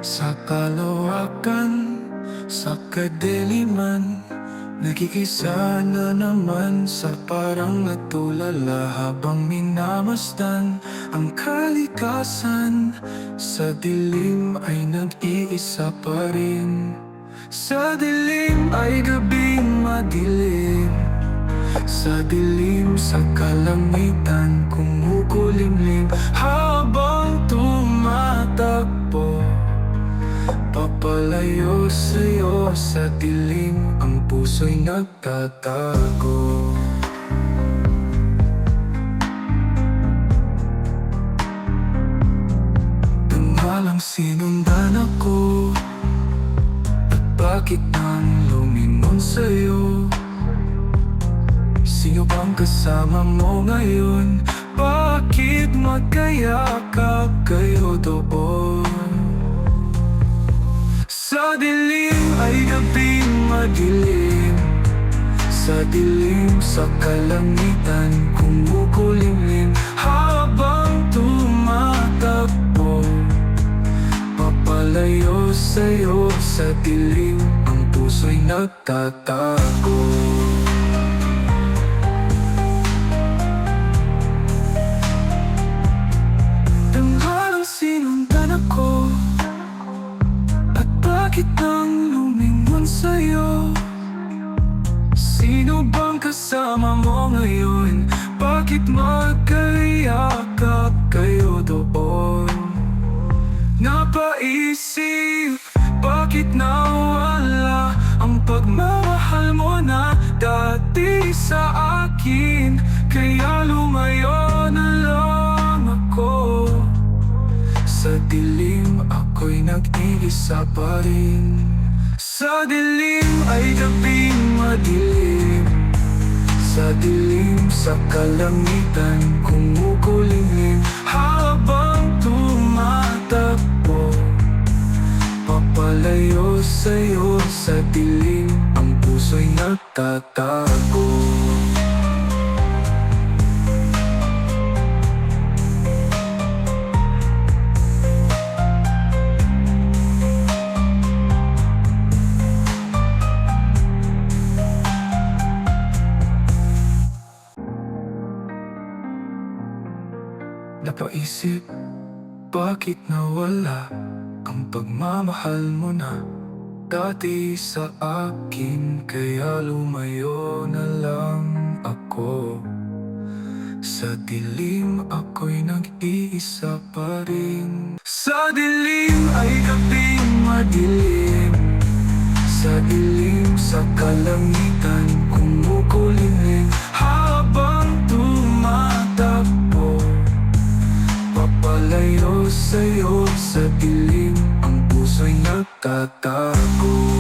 Sa kalawakan, sa kadiliman, nakikisa na naman sa parang natulala habang minamasdan ang kalikasan. Sa dilim ay nag-iisa pa rin. Sa dilim ay gabing madilim. Sa dilim, sa kalangitan, kumukulimlim habang tumatakbo. Papalayo sa'yo sa dilim, ang puso'y nagtatago. Tanghalang sinundan ako, at bakit nang lumingon sa'yo? Sino bang kasama mo ngayon? Bakit magkayakap kayo doon? Sa dilim ay gabing madilim. Sa dilim, sa kalangitan, kumukulimlim habang tumatakbo. Papalayo sa'yo sa dilim, ang puso'y nagtatago. Tanghalang sinundan ako, at bakit nang lumingon sa'yo? Sino bang kasama mo ngayon? Bakit magkayakap kayo doon? Napaisip, bakit nawala ang pagmamahal mo na dati sa akin? Kaya lumayo na lang ako. Sa dilim, ako'y nag-iisa pa rin. Sa dilim ay gabing madilim. Sa dilim, sa kalangitan, kumukulimlim habang tumatakbo. Papalayo sa'yo sa dilim, ang puso'y nagtatago. Napaisip, bakit nawala ang pagmamahal mo na dati sa akin? Kaya lumayo na lang ako. Sa dilim, ako'y nag-iisa pa rin. Sa dilim ay gabing madilim. Sa dilim, sa kalangitan, kumukulimlim habang tumatakbo. Papalayo sa'yo sa dilim, ang puso'y nagtatago.